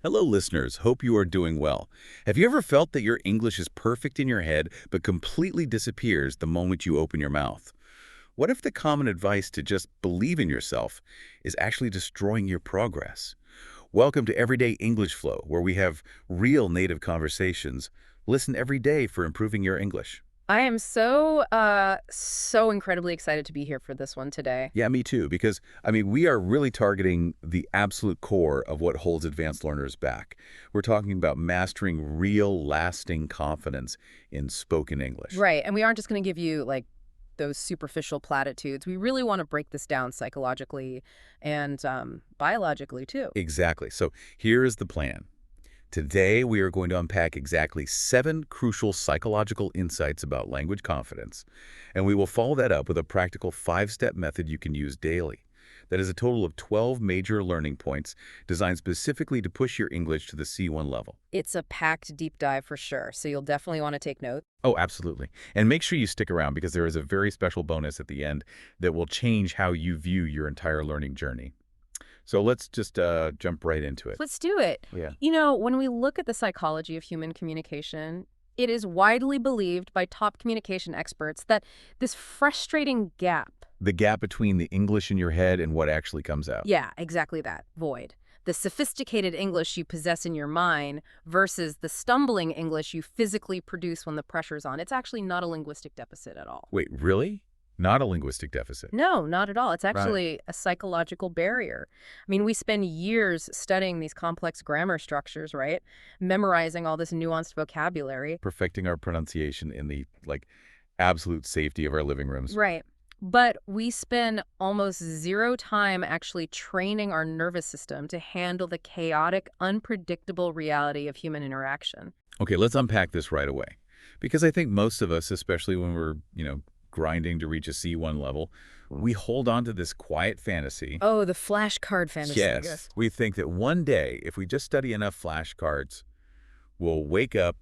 Hello, listeners. Hope you are doing well. Have you ever felt that your English is perfect in your head but completely disappears the moment you open your mouth? What if the common advice to just believe in yourself is actually destroying your progress? Welcome to Everyday English Flow, where we have real native conversations. Listen every day for improving your English. I am so incredibly excited to be here for this one today. Yeah, me too, because, we are really targeting the absolute core of what holds advanced learners back. We're talking about mastering real, lasting confidence in spoken English. Right, and we aren't just going to give you like those superficial platitudes. We really want to break this down psychologically and biologically too. Exactly. So here is the plan. Today, we are going to unpack exactly 7 crucial psychological insights about language confidence, and we will follow that up with a practical 5-step method you can use daily. That is a total of 12 major learning points designed specifically to push your English to the C1 level. It's a packed deep dive for sure, so you'll definitely want to take note. Oh, absolutely. And make sure you stick around because there is a very special bonus at the end that will change how you view your entire learning journey. So let's just jump right into it. Let's do it. Yeah. You know, when we look at the psychology of human communication, it is widely believed by top communication experts that this frustrating gap. The gap between the English in your head and what actually comes out. Yeah, exactly that. Void. The sophisticated English you possess in your mind versus the stumbling English you physically produce when the pressure's on. It's actually not a linguistic deficit at all. Wait, really? Not a linguistic deficit. No, not at all. It's Right. actually a psychological barrier. I mean, we spend years studying these complex grammar structures, right? Memorizing all this nuanced vocabulary. Perfecting our pronunciation in the, absolute safety of our living rooms. Right. But we spend almost zero time actually training our nervous system to handle the chaotic, unpredictable reality of human interaction. Okay, let's unpack this right away. Because I think most of us, especially when we're, grinding to reach a C1 level, we hold on to this quiet fantasy. Oh, the flashcard fantasy, I Yes, guess. we think that one day, if we just study enough flashcards, we'll wake up,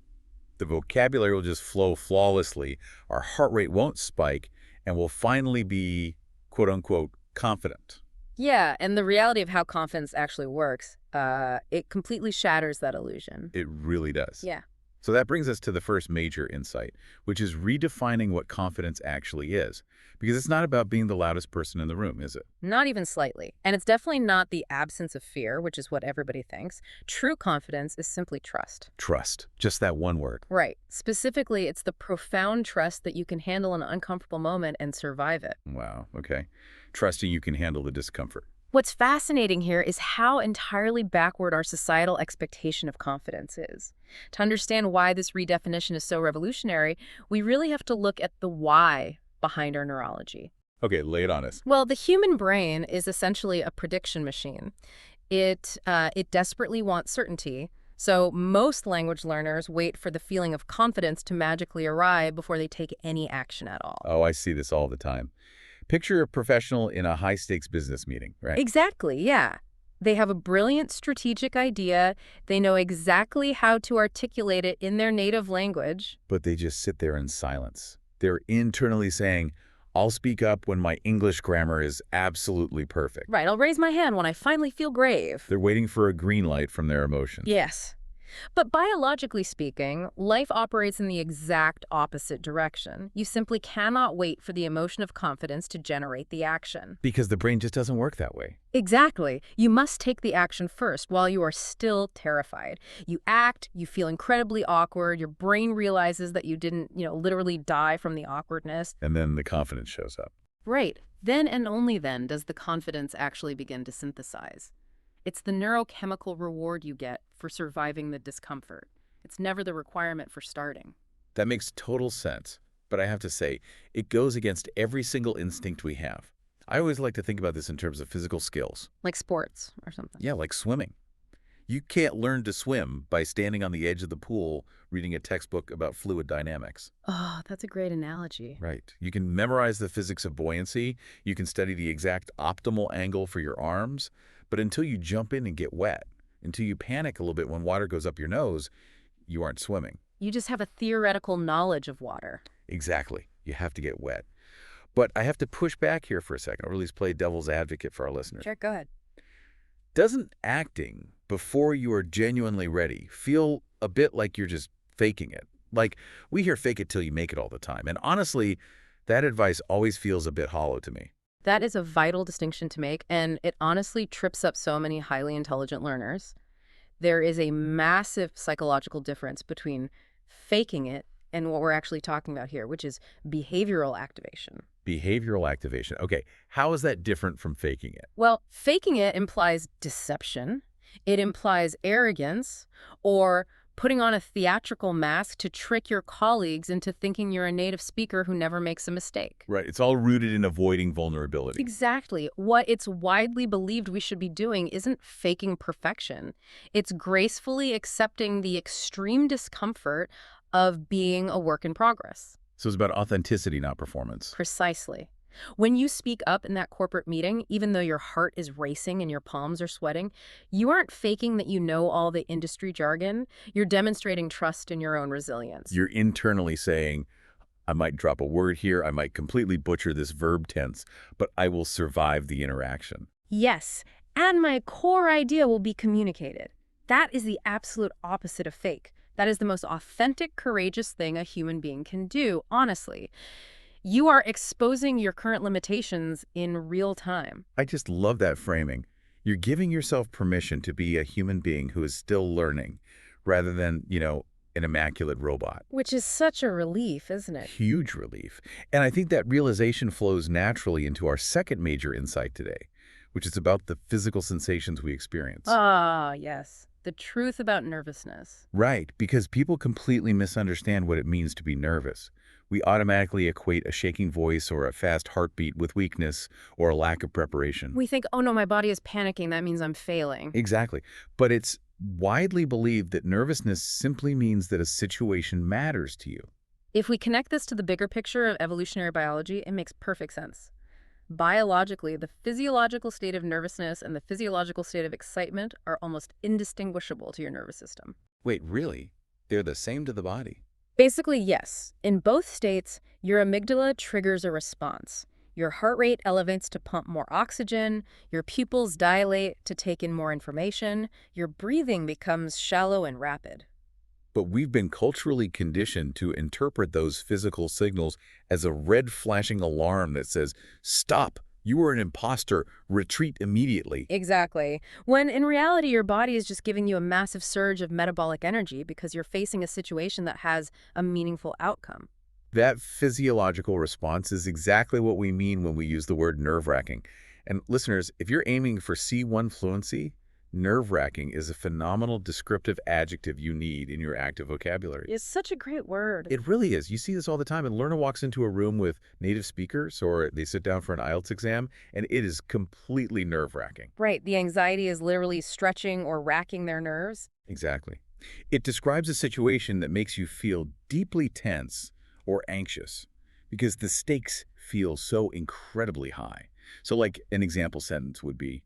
the vocabulary will just flow flawlessly, our heart rate won't spike, and we'll finally be, quote-unquote, confident. Yeah, and the reality of how confidence actually works, it completely shatters that illusion. It really does. Yeah. So that brings us to the first major insight, which is redefining what confidence actually is. Because it's not about being the loudest person in the room, is it? Not even slightly. And it's definitely not the absence of fear, which is what everybody thinks. True confidence is simply trust. Trust. Just that one word. Right. Specifically, it's the profound trust that you can handle an uncomfortable moment and survive it. Wow, okay. Trusting you can handle the discomfort. What's fascinating here is how entirely backward our societal expectation of confidence is. To understand why this redefinition is so revolutionary, we really have to look at the why behind our neurology. Okay, lay it on us. Well, the human brain is essentially a prediction machine. It desperately wants certainty, so most language learners wait for the feeling of confidence to magically arrive before they take any action at all. Oh, I see this all the time. Picture a professional in a high-stakes business meeting, right? Exactly, yeah. They have a brilliant strategic idea. They know exactly how to articulate it in their native language. But they just sit there in silence. They're internally saying, I'll speak up when my English grammar is absolutely perfect. Right, I'll raise my hand when I finally feel brave. They're waiting for a green light from their emotions. Yes. But biologically speaking, life operates in the exact opposite direction. You simply cannot wait for the emotion of confidence to generate the action. Because the brain just doesn't work that way. Exactly. You must take the action first while you are still terrified. You act, you feel incredibly awkward, your brain realizes that you didn't, literally die from the awkwardness. And then the confidence shows up. Right. Then and only then does the confidence actually begin to synthesize. It's the neurochemical reward you get for surviving the discomfort. It's never the requirement for starting. That makes total sense. But I have to say, it goes against every single instinct we have. I always like to think about this in terms of physical skills. Like sports or something. Yeah, like swimming. You can't learn to swim by standing on the edge of the pool reading a textbook about fluid dynamics. Oh, that's a great analogy. Right. You can memorize the physics of buoyancy. You can study the exact optimal angle for your arms. But until you jump in and get wet, until you panic a little bit when water goes up your nose, you aren't swimming. You just have a theoretical knowledge of water. Exactly. You have to get wet. But I have to push back here for a second, or at least play devil's advocate for our listeners. Sure, go ahead. Doesn't acting before you are genuinely ready feel a bit like you're just faking it. Like, we hear fake it till you make it all the time. And honestly, that advice always feels a bit hollow to me. That is a vital distinction to make, and it honestly trips up so many highly intelligent learners. There is a massive psychological difference between faking it and what we're actually talking about here, which is behavioral activation. Behavioral activation. Okay, how is that different from faking it? Well, faking it implies deception. It implies arrogance or putting on a theatrical mask to trick your colleagues into thinking you're a native speaker who never makes a mistake. Right, it's all rooted in avoiding vulnerability. Exactly. What it's widely believed we should be doing isn't faking perfection. It's gracefully accepting the extreme discomfort of being a work in progress. So it's about authenticity, not performance. Precisely. When you speak up in that corporate meeting, even though your heart is racing and your palms are sweating, you aren't faking that you know all the industry jargon. You're demonstrating trust in your own resilience. You're internally saying, I might drop a word here, I might completely butcher this verb tense, but I will survive the interaction. Yes, and my core idea will be communicated. That is the absolute opposite of fake. That is the most authentic, courageous thing a human being can do, honestly. You are exposing your current limitations in real time. I just love that framing. You're giving yourself permission to be a human being who is still learning, rather than, an immaculate robot. Which is such a relief, isn't it? Huge relief. And I think that realization flows naturally into our second major insight today, which is about the physical sensations we experience. Ah, yes. The truth about nervousness. Right, because people completely misunderstand what it means to be nervous. We automatically equate a shaking voice or a fast heartbeat with weakness or a lack of preparation. We think, oh no, my body is panicking. That means I'm failing. Exactly. But it's widely believed that nervousness simply means that a situation matters to you. If we connect this to the bigger picture of evolutionary biology, it makes perfect sense. Biologically, the physiological state of nervousness and the physiological state of excitement are almost indistinguishable to your nervous system. Wait, really? They're the same to the body? Basically, yes. In both states, your amygdala triggers a response. Your heart rate elevates to pump more oxygen, your pupils dilate to take in more information, your breathing becomes shallow and rapid. But we've been culturally conditioned to interpret those physical signals as a red flashing alarm that says, stop, you are an imposter, retreat immediately. Exactly. When in reality, your body is just giving you a massive surge of metabolic energy because you're facing a situation that has a meaningful outcome. That physiological response is exactly what we mean when we use the word nerve-wracking. And listeners, if you're aiming for C1 fluency, nerve-wracking is a phenomenal descriptive adjective you need in your active vocabulary. It's such a great word. It really is. You see this all the time. A learner walks into a room with native speakers or they sit down for an IELTS exam, and it is completely nerve-wracking. Right. The anxiety is literally stretching or racking their nerves. Exactly. It describes a situation that makes you feel deeply tense or anxious because the stakes feel so incredibly high. So like an example sentence would be,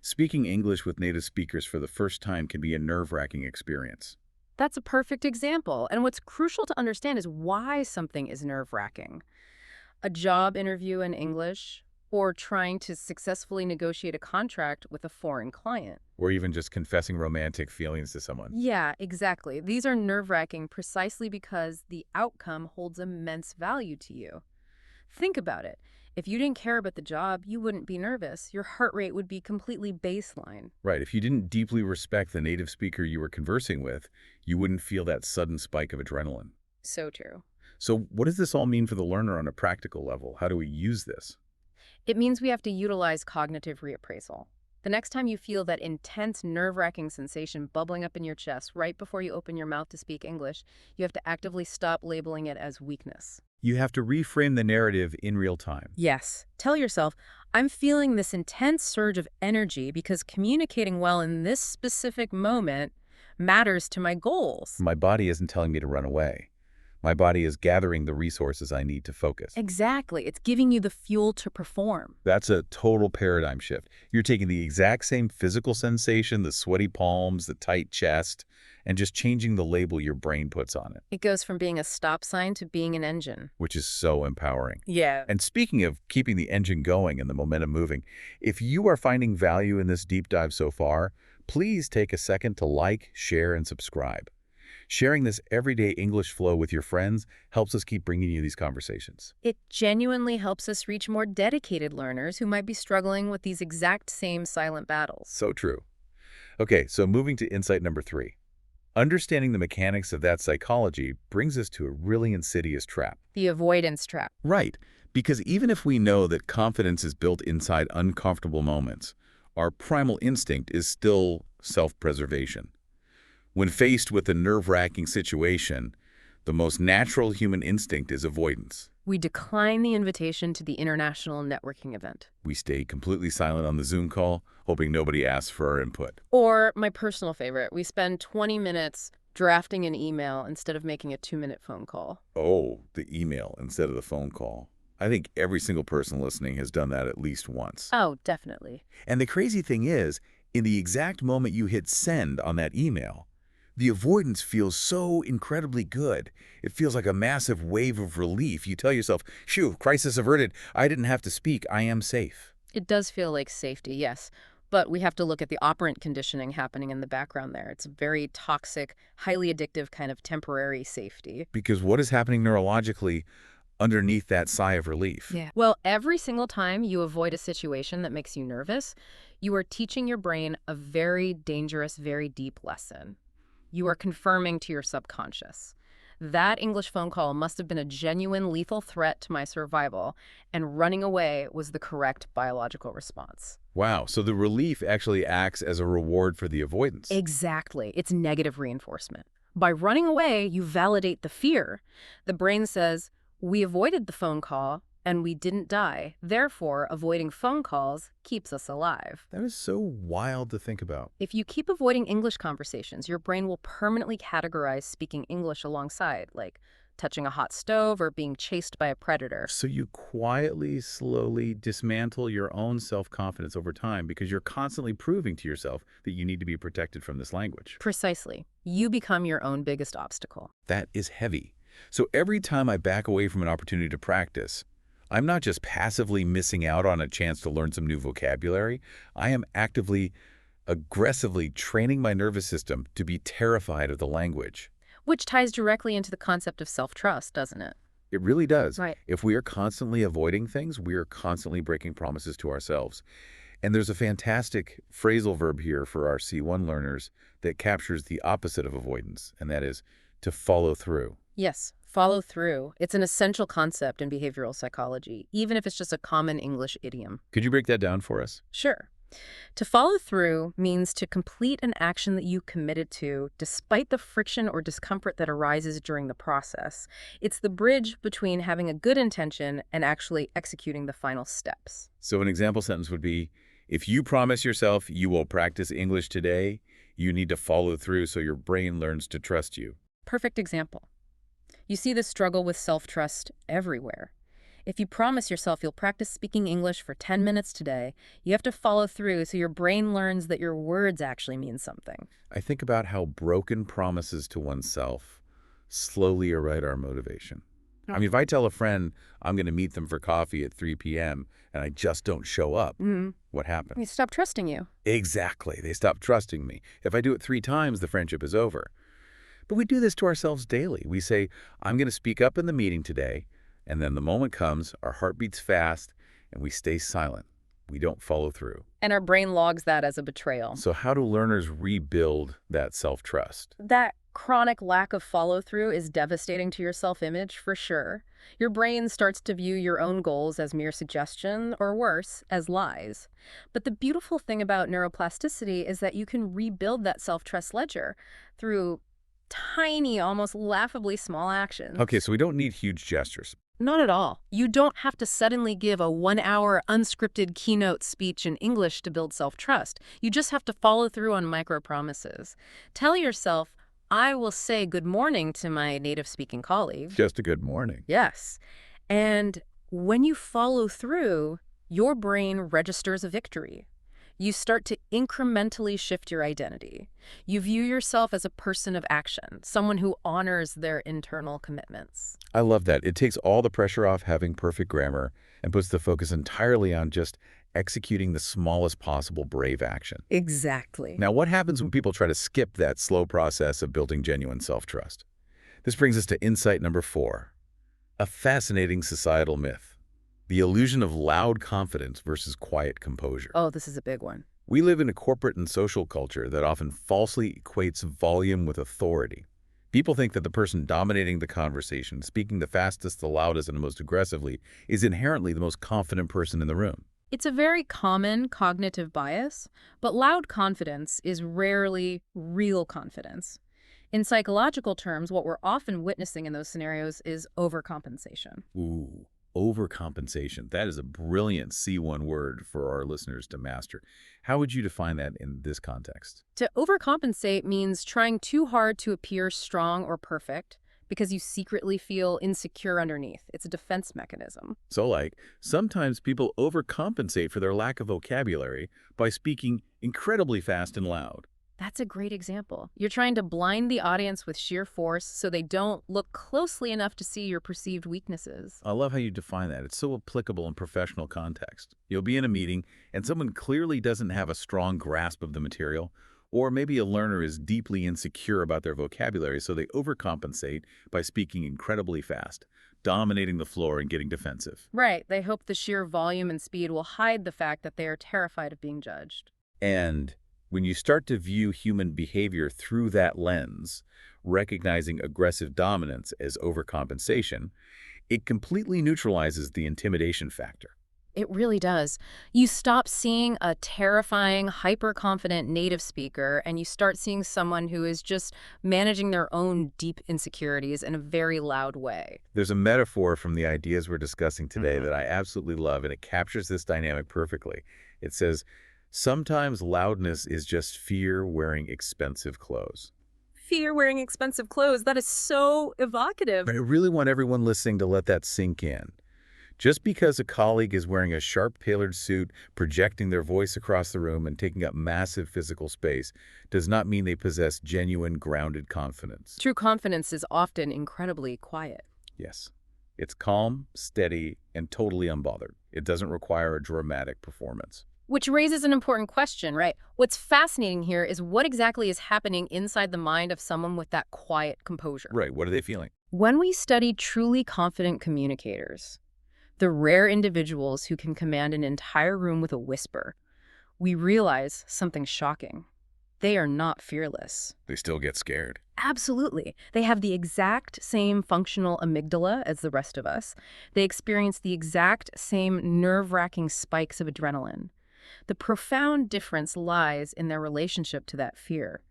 speaking English with native speakers for the first time can be a nerve-wracking experience. That's a perfect example. And what's crucial to understand is why something is nerve-wracking. A job interview in English, or trying to successfully negotiate a contract with a foreign client. Or even just confessing romantic feelings to someone. Yeah, exactly. These are nerve-wracking precisely because the outcome holds immense value to you. Think about it. If you didn't care about the job, you wouldn't be nervous. Your heart rate would be completely baseline. Right. If you didn't deeply respect the native speaker you were conversing with, you wouldn't feel that sudden spike of adrenaline. So true. So what does this all mean for the learner on a practical level? How do we use this? It means we have to utilize cognitive reappraisal. The next time you feel that intense, nerve-wracking sensation bubbling up in your chest right before you open your mouth to speak English, you have to actively stop labeling it as weakness. You have to reframe the narrative in real time. Yes. Tell yourself, I'm feeling this intense surge of energy because communicating well in this specific moment matters to my goals. My body isn't telling me to run away. My body is gathering the resources I need to focus. Exactly. It's giving you the fuel to perform. That's a total paradigm shift. You're taking the exact same physical sensation, the sweaty palms, the tight chest, and just changing the label your brain puts on it. It goes from being a stop sign to being an engine. Which is so empowering. Yeah. And speaking of keeping the engine going and the momentum moving, if you are finding value in this deep dive so far, Please take a second to like, share, and subscribe. Sharing this everyday English flow with your friends helps us keep bringing you these conversations. It genuinely helps us reach more dedicated learners who might be struggling with these exact same silent battles. So true. Okay, so moving to insight number 3. Understanding the mechanics of that psychology brings us to a really insidious trap. The avoidance trap. Right, because even if we know that confidence is built inside uncomfortable moments, our primal instinct is still self-preservation. When faced with a nerve-wracking situation, the most natural human instinct is avoidance. We decline the invitation to the international networking event. We stay completely silent on the Zoom call, hoping nobody asks for our input. Or, my personal favorite, we spend 20 minutes drafting an email instead of making a 2-minute phone call. Oh, the email instead of the phone call. I think every single person listening has done that at least once. Oh, definitely. And the crazy thing is, in the exact moment you hit send on that email, the avoidance feels so incredibly good. It feels like a massive wave of relief. You tell yourself, phew, crisis averted. I didn't have to speak. I am safe. It does feel like safety, yes. But we have to look at the operant conditioning happening in the background there. It's a very toxic, highly addictive kind of temporary safety. Because what is happening neurologically underneath that sigh of relief? Yeah. Well, every single time you avoid a situation that makes you nervous, you are teaching your brain a very dangerous, very deep lesson. You are confirming to your subconscious. That English phone call must have been a genuine lethal threat to my survival, and running away was the correct biological response. Wow, so the relief actually acts as a reward for the avoidance. Exactly. It's negative reinforcement. By running away, you validate the fear. The brain says, we avoided the phone call, and we didn't die. Therefore, avoiding phone calls keeps us alive. That is so wild to think about. If you keep avoiding English conversations, your brain will permanently categorize speaking English alongside, like touching a hot stove or being chased by a predator. So you quietly, slowly dismantle your own self-confidence over time because you're constantly proving to yourself that you need to be protected from this language. Precisely. You become your own biggest obstacle. That is heavy. So every time I back away from an opportunity to practice, I'm not just passively missing out on a chance to learn some new vocabulary. I am actively, aggressively training my nervous system to be terrified of the language. Which ties directly into the concept of self-trust, doesn't it? It really does. Right. If we are constantly avoiding things, we are constantly breaking promises to ourselves. And there's a fantastic phrasal verb here for our C1 learners that captures the opposite of avoidance, and that is to follow through. Yes, follow through. It's an essential concept in behavioral psychology, even if it's just a common English idiom. Could you break that down for us? Sure. To follow through means to complete an action that you committed to, despite the friction or discomfort that arises during the process. It's the bridge between having a good intention and actually executing the final steps. So an example sentence would be, if you promise yourself you will practice English today, you need to follow through so your brain learns to trust you. Perfect example. You see the struggle with self-trust everywhere. If you promise yourself you'll practice speaking English for 10 minutes today, you have to follow through so your brain learns that your words actually mean something. I think about how broken promises to oneself slowly erode our motivation. I mean, if I tell a friend I'm going to meet them for coffee at 3 p.m. and I just don't show up, what They happens? stop trusting you. Exactly. They stop trusting me. If I do it 3 times, the friendship is over. But we do this to ourselves daily. We say, I'm going to speak up in the meeting today, and then the moment comes, our heart beats fast, and we stay silent. We don't follow through. And our brain logs that as a betrayal. So how do learners rebuild that self-trust? That chronic lack of follow-through is devastating to your self-image, for sure. Your brain starts to view your own goals as mere suggestion, or worse, as lies. But the beautiful thing about neuroplasticity is that you can rebuild that self-trust ledger through tiny, almost laughably small actions. Okay, so we don't need huge gestures. Not at all. You don't have to suddenly give a 1-hour unscripted keynote speech in English to build self-trust. You just have to follow through on micro-promises. Tell yourself, I will say good morning to my native-speaking colleague. Just a good morning. Yes. And when you follow through, your brain registers a victory. You start to incrementally shift your identity. You view yourself as a person of action, someone who honors their internal commitments. I love that. It takes all the pressure off having perfect grammar and puts the focus entirely on just executing the smallest possible brave action. Exactly. Now, what happens when people try to skip that slow process of building genuine self-trust? This brings us to insight number 4, a fascinating societal myth: the illusion of loud confidence versus quiet composure. Oh, this is a big one. We live in a corporate and social culture that often falsely equates volume with authority. People think that the person dominating the conversation, speaking the fastest, the loudest, and the most aggressively, is inherently the most confident person in the room. It's a very common cognitive bias, but loud confidence is rarely real confidence. In psychological terms, what we're often witnessing in those scenarios is overcompensation. Ooh, overcompensation. That is a brilliant C1 word for our listeners to master. How would you define that in this context? To overcompensate means trying too hard to appear strong or perfect because you secretly feel insecure underneath. It's a defense mechanism. So, sometimes people overcompensate for their lack of vocabulary by speaking incredibly fast and loud. That's a great example. You're trying to blind the audience with sheer force so they don't look closely enough to see your perceived weaknesses. I love how you define that. It's so applicable in professional context. You'll be in a meeting and someone clearly doesn't have a strong grasp of the material, or maybe a learner is deeply insecure about their vocabulary, so they overcompensate by speaking incredibly fast, dominating the floor and getting defensive. Right, they hope the sheer volume and speed will hide the fact that they are terrified of being judged. And when you start to view human behavior through that lens, recognizing aggressive dominance as overcompensation, it completely neutralizes the intimidation factor. It really does. You stop seeing a terrifying, hyper-confident native speaker, and you start seeing someone who is just managing their own deep insecurities in a very loud way. There's a metaphor from the ideas we're discussing today that I absolutely love, and it captures this dynamic perfectly. It says, sometimes loudness is just fear wearing expensive clothes. Fear wearing expensive clothes, that is so evocative. I really want everyone listening to let that sink in. Just because a colleague is wearing a sharp tailored suit, projecting their voice across the room and taking up massive physical space, does not mean they possess genuine, grounded confidence. True confidence is often incredibly quiet. Yes. It's calm, steady, and totally unbothered. It doesn't require a dramatic performance. Which raises an important question, right? What's fascinating here is what exactly is happening inside the mind of someone with that quiet composure. Right. What are they feeling? When we study truly confident communicators, the rare individuals who can command an entire room with a whisper, we realize something shocking. They are not fearless. They still get scared. Absolutely. They have the exact same functional amygdala as the rest of us. They experience the exact same nerve-wracking spikes of adrenaline. The profound difference lies in their relationship to that fear.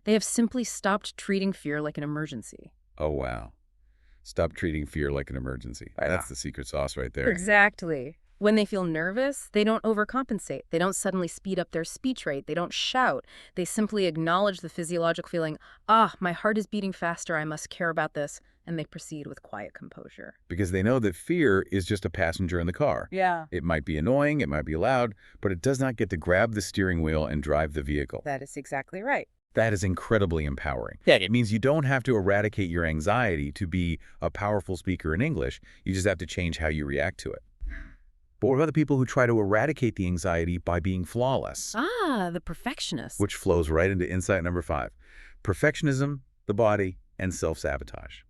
They have simply stopped treating fear like an emergency. Oh, wow. Stop treating fear like an emergency. That's the secret sauce right there. Exactly. When they feel nervous, they don't overcompensate. They don't suddenly speed up their speech rate. They don't shout. They simply acknowledge the physiological feeling, my heart is beating faster, I must care about this, and they proceed with quiet composure. Because they know that fear is just a passenger in the car. Yeah. It might be annoying, it might be loud, but it does not get to grab the steering wheel and drive the vehicle. That is exactly right. That is incredibly empowering. Yeah, it means you don't have to eradicate your anxiety to be a powerful speaker in English. You just have to change how you react to it. But what about the people who try to eradicate the anxiety by being flawless? The perfectionist. Which flows right into insight number 5. Perfectionism, the body, and self-sabotage.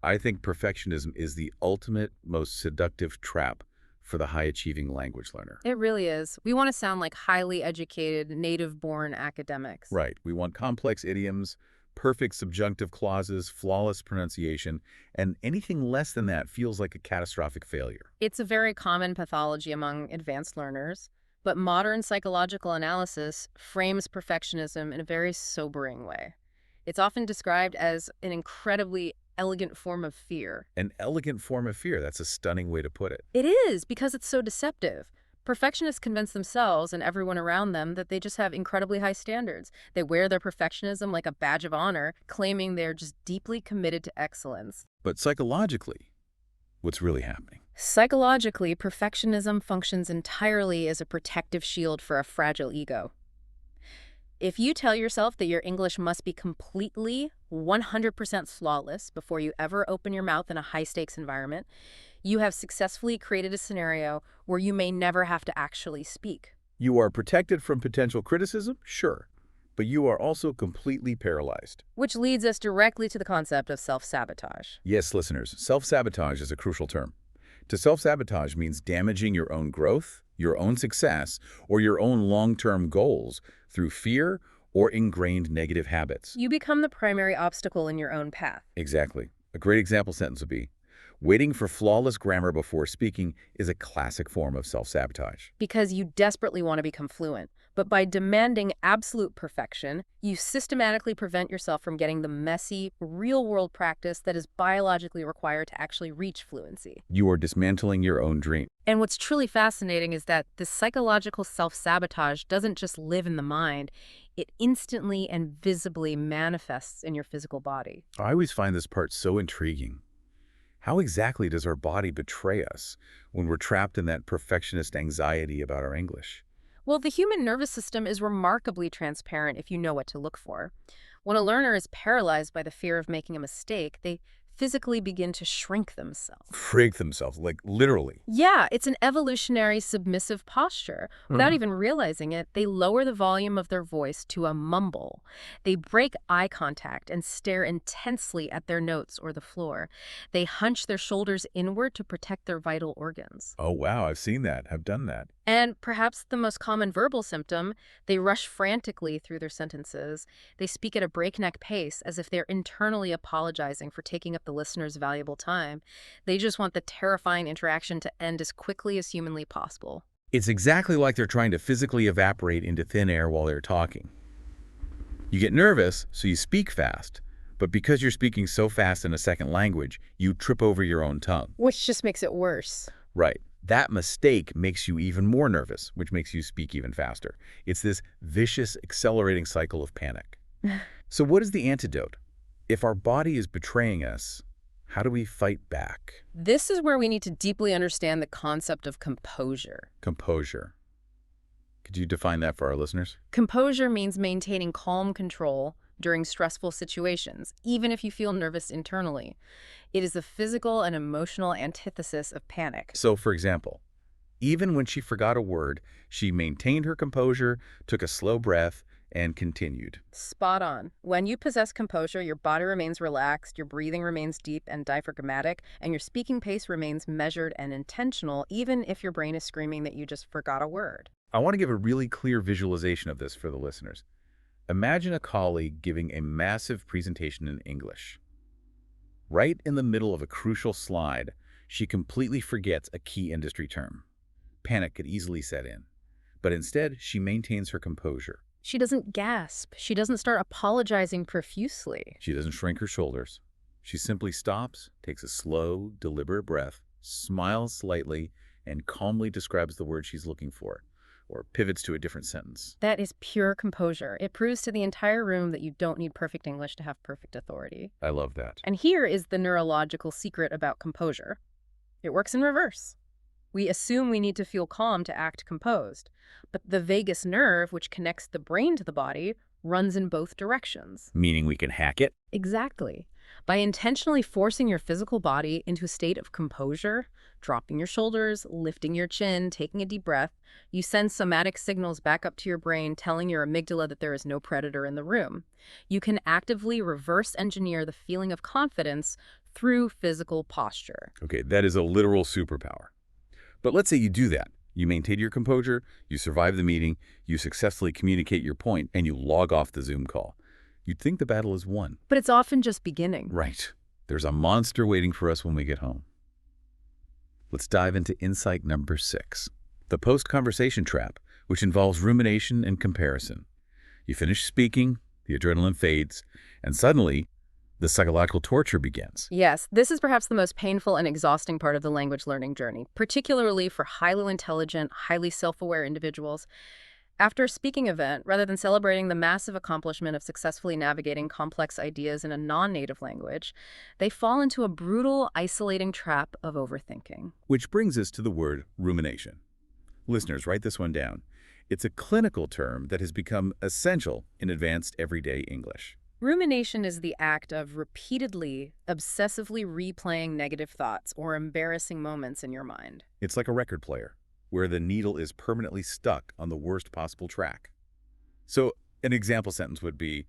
I think perfectionism is the ultimate, most seductive trap for the high-achieving language learner. It really is. We want to sound like highly educated, native-born academics. Right. We want complex idioms, perfect subjunctive clauses, flawless pronunciation, and anything less than that feels like a catastrophic failure. It's a very common pathology among advanced learners, but modern psychological analysis frames perfectionism in a very sobering way. It's often described as an incredibly elegant form of fear. An elegant form of fear. That's a stunning way to put it. It is, because it's so deceptive. Perfectionists convince themselves and everyone around them that they just have incredibly high standards. They wear their perfectionism like a badge of honor, claiming they're just deeply committed to excellence. But psychologically, what's really happening? Psychologically, perfectionism functions entirely as a protective shield for a fragile ego. If you tell yourself that your English must be completely 100% flawless before you ever open your mouth in a high-stakes environment, You have successfully created a scenario where you may never have to actually speak. You are protected from potential criticism, sure, but you are also completely paralyzed. Which leads us directly to the concept of self-sabotage. Yes, listeners, self-sabotage is a crucial term. To self-sabotage means damaging your own growth, your own success, or your own long-term goals through fear or ingrained negative habits. You become the primary obstacle in your own path. Exactly. A great example sentence would be, waiting for flawless grammar before speaking is a classic form of self-sabotage. Because you desperately want to become fluent. But by demanding absolute perfection, you systematically prevent yourself from getting the messy, real-world practice that is biologically required to actually reach fluency. You are dismantling your own dream. And what's truly fascinating is that this psychological self-sabotage doesn't just live in the mind, it instantly and visibly manifests in your physical body. I always find this part so intriguing. How exactly does our body betray us when we're trapped in that perfectionist anxiety about our English? Well, the human nervous system is remarkably transparent if you know what to look for. When a learner is paralyzed by the fear of making a mistake, they physically begin to shrink themselves. Freak themselves, like literally. Yeah, it's an evolutionary submissive posture. Without even realizing it, they lower the volume of their voice to a mumble. They break eye contact and stare intensely at their notes or the floor. They hunch their shoulders inward to protect their vital organs. Oh, wow, I've seen that. I've done that. And perhaps the most common verbal symptom, they rush frantically through their sentences. They speak at a breakneck pace as if they're internally apologizing for taking up the listener's valuable time. They just want the terrifying interaction to end as quickly as humanly possible. It's exactly like they're trying to physically evaporate into thin air while they're talking. You get nervous, so you speak fast. But because you're speaking so fast in a second language, you trip over your own tongue. Which just makes it worse. Right. That mistake makes you even more nervous, which makes you speak even faster. It's this vicious, accelerating cycle of panic. So what is the antidote? If our body is betraying us, how do we fight back? This is where we need to deeply understand the concept of composure. Composure. Could you define that for our listeners? Composure means maintaining calm control during stressful situations, even if you feel nervous internally. It is the physical and emotional antithesis of panic. So, for example, even when she forgot a word, she maintained her composure, took a slow breath, and continued. Spot on. When you possess composure, your body remains relaxed, your breathing remains deep and diaphragmatic, and your speaking pace remains measured and intentional, even if your brain is screaming that you just forgot a word. I want to give a really clear visualization of this for the listeners. Imagine a colleague giving a massive presentation in English. Right in the middle of a crucial slide, she completely forgets a key industry term. Panic could easily set in, but instead she maintains her composure. She doesn't gasp. She doesn't start apologizing profusely. She doesn't shrink her shoulders. She simply stops, takes a slow, deliberate breath, smiles slightly, and calmly describes the word she's looking for, or pivots to a different sentence. That is pure composure. It proves to the entire room that you don't need perfect English to have perfect authority. I love that. And here is the neurological secret about composure. It works in reverse. We assume we need to feel calm to act composed, but the vagus nerve, which connects the brain to the body, runs in both directions. Meaning we can hack it? Exactly. By intentionally forcing your physical body into a state of composure, dropping your shoulders, lifting your chin, taking a deep breath, you send somatic signals back up to your brain telling your amygdala that there is no predator in the room. You can actively reverse engineer the feeling of confidence through physical posture. Okay, that is a literal superpower. But let's say you do that. You maintain your composure, you survive the meeting, you successfully communicate your point, and you log off the Zoom call. You'd think the battle is won. But it's often just beginning. Right. There's a monster waiting for us when we get home. Let's dive into insight number 6, the post-conversation trap, which involves rumination and comparison. You finish speaking, the adrenaline fades, and suddenly, the psychological torture begins. Yes, this is perhaps the most painful and exhausting part of the language learning journey, particularly for highly intelligent, highly self-aware individuals. After a speaking event, rather than celebrating the massive accomplishment of successfully navigating complex ideas in a non-native language, they fall into a brutal, isolating trap of overthinking. Which brings us to the word rumination. Listeners, write this one down. It's a clinical term that has become essential in advanced everyday English. Rumination is the act of repeatedly, obsessively replaying negative thoughts or embarrassing moments in your mind. It's like a record player, where the needle is permanently stuck on the worst possible track. So an example sentence would be,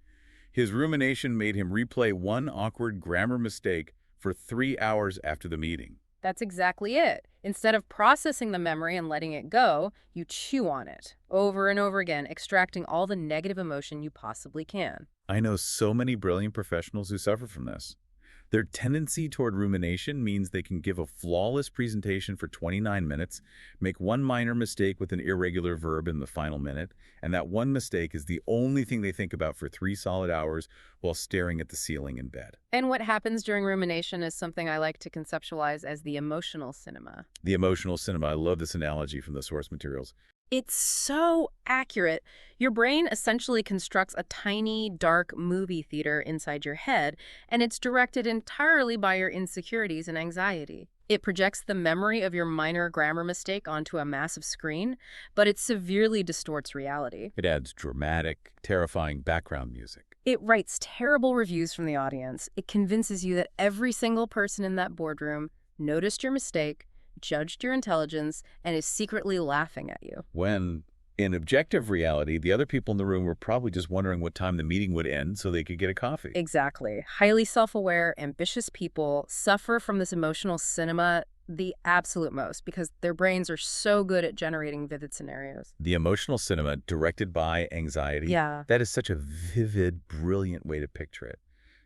his rumination made him replay one awkward grammar mistake for 3 hours after the meeting. That's exactly it. Instead of processing the memory and letting it go, you chew on it over and over again, extracting all the negative emotion you possibly can. I know so many brilliant professionals who suffer from this. Their tendency toward rumination means they can give a flawless presentation for 29 minutes, make one minor mistake with an irregular verb in the final minute, and that one mistake is the only thing they think about for 3 solid hours while staring at the ceiling in bed. And what happens during rumination is something I like to conceptualize as the emotional cinema. The emotional cinema, I love this analogy from the source materials. It's so accurate. Your brain essentially constructs a tiny, dark movie theater inside your head, and it's directed entirely by your insecurities and anxiety. It projects the memory of your minor grammar mistake onto a massive screen, but it severely distorts reality. It adds dramatic, terrifying background music. It writes terrible reviews from the audience. It convinces you that every single person in that boardroom noticed your mistake, judged your intelligence, and is secretly laughing at you. When, in objective reality, the other people in the room were probably just wondering what time the meeting would end so they could get a coffee. Exactly. Highly self-aware, ambitious people suffer from this emotional cinema the absolute most because their brains are so good at generating vivid scenarios. The emotional cinema directed by anxiety, Yeah. that is such a vivid, brilliant way to picture it.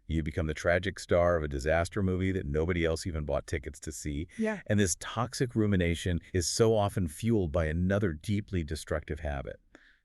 You become the tragic star of a disaster movie that nobody else even bought tickets to see. Yeah. And this toxic rumination is so often fueled by another deeply destructive habit: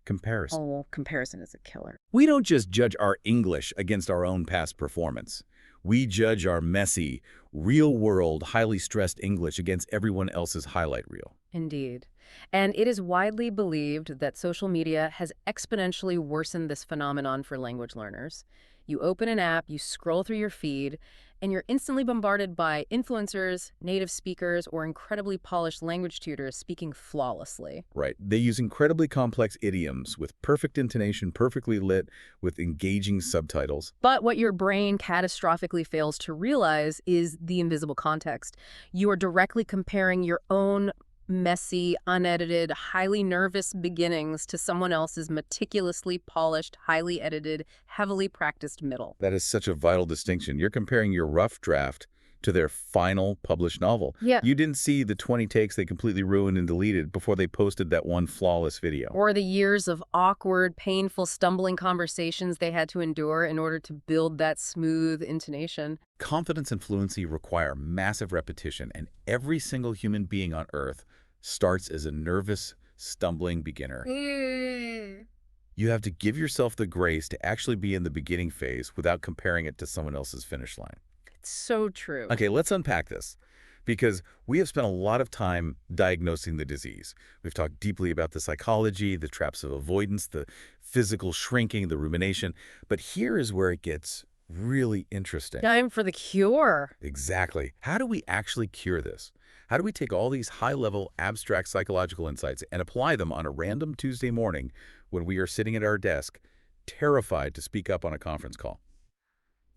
comparison. Oh, well, comparison is a killer. We don't just judge our English against our own past performance. We judge our messy, real-world, highly stressed English against everyone else's highlight reel. Indeed. And it is widely believed that social media has exponentially worsened this phenomenon for language learners. You open an app, you scroll through your feed, and you're instantly bombarded by influencers, native speakers, or incredibly polished language tutors speaking flawlessly. Right. They use incredibly complex idioms with perfect intonation, perfectly lit, with engaging subtitles. But what your brain catastrophically fails to realize is the invisible context. You are directly comparing your own messy, unedited, highly nervous beginnings to someone else's meticulously polished, highly edited, heavily practiced middle. That is such a vital distinction. You're comparing your rough draft to their final published novel. Yeah. You didn't see the 20 takes they completely ruined and deleted before they posted that one flawless video. Or the years of awkward, painful, stumbling conversations they had to endure in order to build that smooth intonation. Confidence and fluency require massive repetition, and every single human being on Earth starts as a nervous, stumbling beginner. You have to give yourself the grace to actually be in the beginning phase without comparing it to someone else's finish line. It's so true. Okay, let's unpack this, because we have spent a lot of time diagnosing the disease. We've talked deeply about the psychology, the traps of avoidance, the physical shrinking, the rumination. But here is where it gets really interesting. Time for the cure. Exactly. How do we actually cure this? How do we take all these high-level, abstract psychological insights and apply them on a random Tuesday morning when we are sitting at our desk, terrified to speak up on a conference call?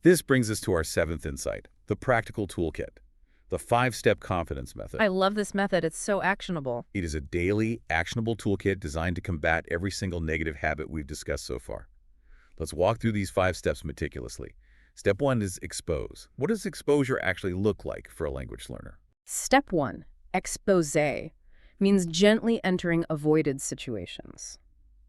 This brings us to our seventh insight, the practical toolkit, the 5-step confidence method. I love this method. It's so actionable. It is a daily, actionable toolkit designed to combat every single negative habit we've discussed so far. Let's walk through these 5 steps meticulously. Step 1 is expose. What does exposure actually look like for a language learner? Step 1, expose, means gently entering avoided situations.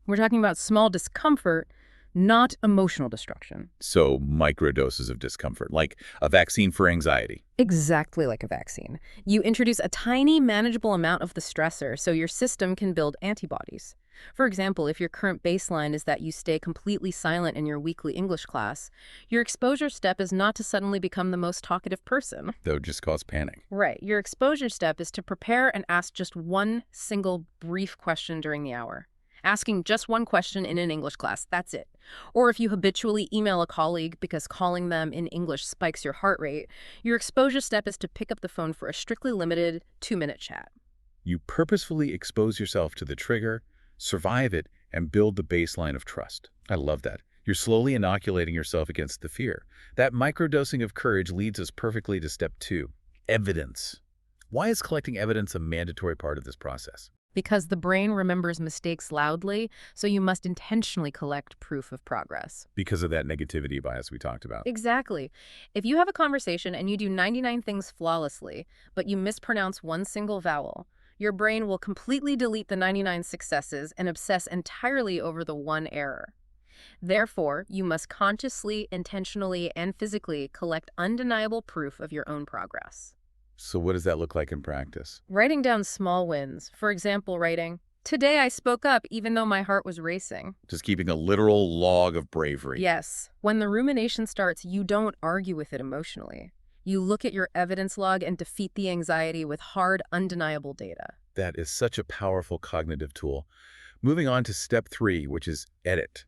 We're talking about small discomfort, not emotional destruction. So microdoses of discomfort, like a vaccine for anxiety. Exactly like a vaccine. You introduce a tiny, manageable amount of the stressor so your system can build antibodies. For example, if your current baseline is that you stay completely silent in your weekly English class, your exposure step is not to suddenly become the most talkative person. That would just cause panic. Right. Your exposure step is to prepare and ask just one single brief question during the hour. Asking just one question in an English class, that's it. Or if you habitually email a colleague because calling them in English spikes your heart rate, your exposure step is to pick up the phone for a strictly limited 2-minute chat. You purposefully expose yourself to the trigger, survive it, and build the baseline of trust. I love that. You're slowly inoculating yourself against the fear. That microdosing of courage leads us perfectly to step 2, evidence. Why is collecting evidence a mandatory part of this process? Because the brain remembers mistakes loudly, so you must intentionally collect proof of progress. Because of that negativity bias we talked about. Exactly. If you have a conversation and you do 99 things flawlessly, but you mispronounce one single vowel, your brain will completely delete the 99 successes and obsess entirely over the one error. Therefore, you must consciously, intentionally, and physically collect undeniable proof of your own progress. So what does that look like in practice? Writing down small wins, for example, writing, "Today I spoke up even though my heart was racing." Just keeping a literal log of bravery. Yes, when the rumination starts, you don't argue with it emotionally. You look at your evidence log and defeat the anxiety with hard, undeniable data. That is such a powerful cognitive tool. Moving on to step 3, which is edit.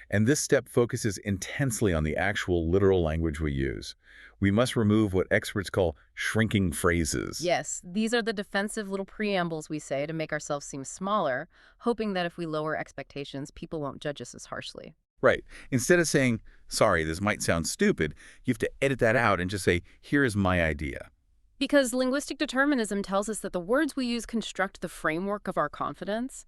And this step focuses intensely on the actual literal language we use. We must remove what experts call shrinking phrases. Yes, these are the defensive little preambles we say to make ourselves seem smaller, hoping that if we lower expectations, people won't judge us as harshly. Right. Instead of saying, sorry, this might sound stupid, you have to edit that out and just say, here is my idea. Because linguistic determinism tells us that the words we use construct the framework of our confidence.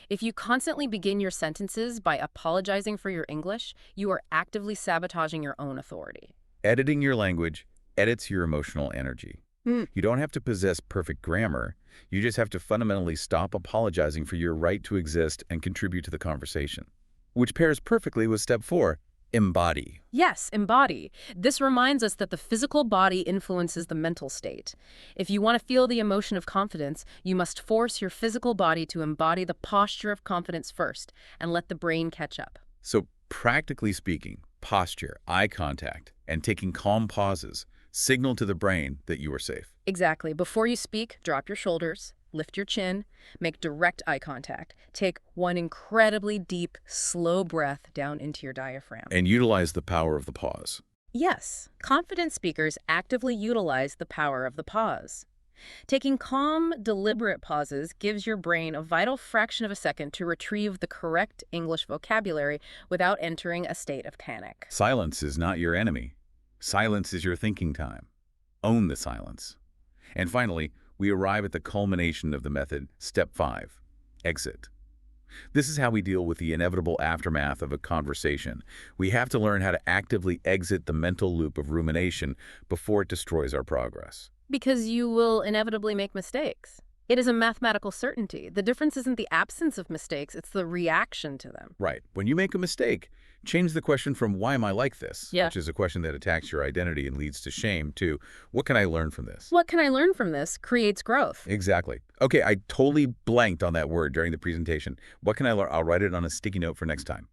If you constantly begin your sentences by apologizing for your English, you are actively sabotaging your own authority. Editing your language edits your emotional energy. Mm. You don't have to possess perfect grammar. You just have to fundamentally stop apologizing for your right to exist and contribute to the conversation. Which pairs perfectly with step 4, embody. Yes, embody. This reminds us that the physical body influences the mental state. If you want to feel the emotion of confidence, you must force your physical body to embody the posture of confidence first and let the brain catch up. So practically speaking, posture, eye contact, and taking calm pauses signal to the brain that you are safe. Exactly. Before you speak, drop your shoulders, lift your chin, make direct eye contact. Take one incredibly deep, slow breath down into your diaphragm. And utilize the power of the pause. Yes, confident speakers actively utilize the power of the pause. Taking calm, deliberate pauses gives your brain a vital fraction of a second to retrieve the correct English vocabulary without entering a state of panic. Silence is not your enemy. Silence is your thinking time. Own the silence. And finally, we arrive at the culmination of the method, step 5, exit. This is how we deal with the inevitable aftermath of a conversation. We have to learn how to actively exit the mental loop of rumination before it destroys our progress. Because you will inevitably make mistakes. It is a mathematical certainty. The difference isn't the absence of mistakes, it's the reaction to them. Right. When you make a mistake, change the question from why am I like this, Yeah. which is a question that attacks your identity and leads to shame, to what can I learn from this? What can I learn from this creates growth. Exactly. Okay, I totally blanked on that word during the presentation. What can I learn? I'll write it on a sticky note for next time.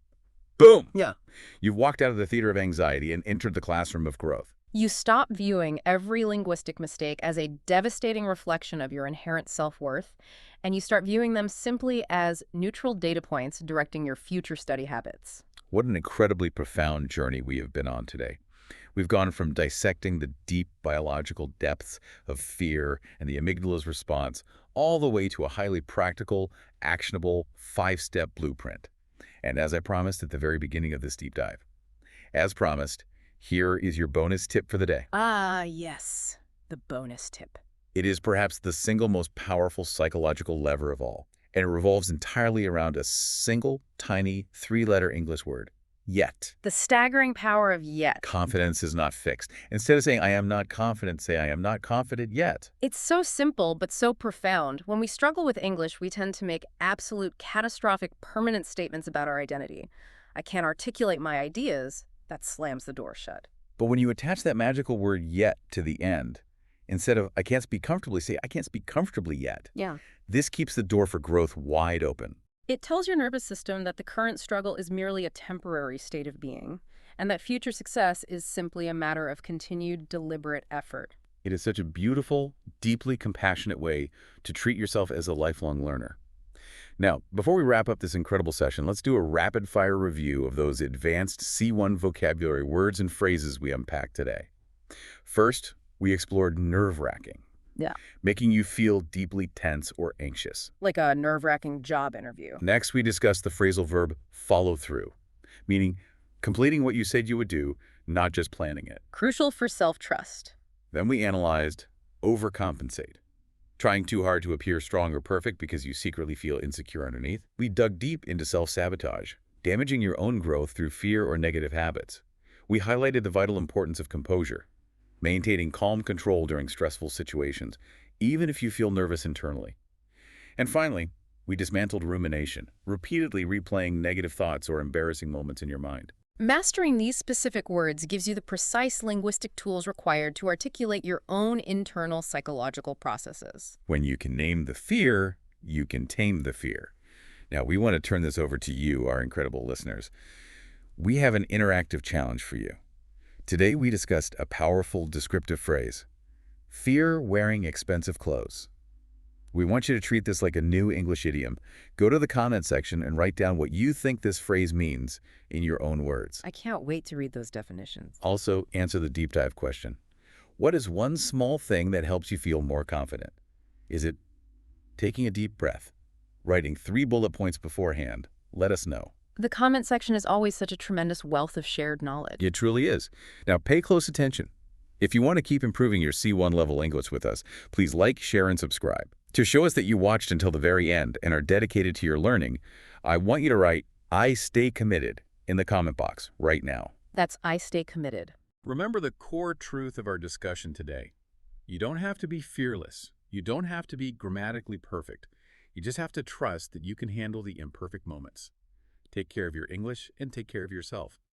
Boom! Yeah. You've walked out of the theater of anxiety and entered the classroom of growth. You stop viewing every linguistic mistake as a devastating reflection of your inherent self-worth, and you start viewing them simply as neutral data points directing your future study habits. What an incredibly profound journey we have been on today. We've gone from dissecting the deep biological depths of fear and the amygdala's response all the way to a highly practical, actionable, 5-step blueprint. And as I promised at the very beginning of this deep dive, as promised, here is your bonus tip for the day. Ah, yes, the bonus tip. It is perhaps the single most powerful psychological lever of all, and it revolves entirely around a single, tiny, 3-letter English word, yet. The staggering power of yet. Confidence is not fixed. Instead of saying, I am not confident, say, I am not confident yet. It's so simple, but so profound. When we struggle with English, we tend to make absolute, catastrophic, permanent statements about our identity. I can't articulate my ideas. That slams the door shut. But when you attach that magical word yet to the end, instead of I can't speak comfortably, say I can't speak comfortably yet. Yeah. This keeps the door for growth wide open. It tells your nervous system that the current struggle is merely a temporary state of being, and that future success is simply a matter of continued, deliberate effort. It is such a beautiful, deeply compassionate way to treat yourself as a lifelong learner. Now, before we wrap up this incredible session, let's do a rapid-fire review of those advanced C1 vocabulary words and phrases we unpacked today. First, we explored nerve-wracking, making you feel deeply tense or anxious. Like a nerve-wracking job interview. Next, we discussed the phrasal verb follow through, meaning completing what you said you would do, not just planning it. Crucial for self-trust. Then we analyzed overcompensate, trying too hard to appear strong or perfect because you secretly feel insecure underneath. We dug deep into self-sabotage, damaging your own growth through fear or negative habits. We highlighted the vital importance of composure, maintaining calm control during stressful situations, even if you feel nervous internally. And finally, we dismantled rumination, repeatedly replaying negative thoughts or embarrassing moments in your mind. Mastering these specific words gives you the precise linguistic tools required to articulate your own internal psychological processes. When you can name the fear, you can tame the fear. Now, we want to turn this over to you, our incredible listeners. We have an interactive challenge for you. Today, we discussed a powerful descriptive phrase, fear wearing expensive clothes. We want you to treat this like a new English idiom. Go to the comment section and write down what you think this phrase means in your own words. I can't wait to read those definitions. Also, answer the deep dive question. What is one small thing that helps you feel more confident? Is it taking a deep breath? Writing 3 bullet points beforehand? Let us know. The comment section is always such a tremendous wealth of shared knowledge. It truly is. Now, pay close attention. If you want to keep improving your C1 level English with us, please like, share, and subscribe. To show us that you watched until the very end and are dedicated to your learning, I want you to write, "I stay committed," in the comment box right now. That's I stay committed. Remember the core truth of our discussion today. You don't have to be fearless. You don't have to be grammatically perfect. You just have to trust that you can handle the imperfect moments. Take care of your English and take care of yourself.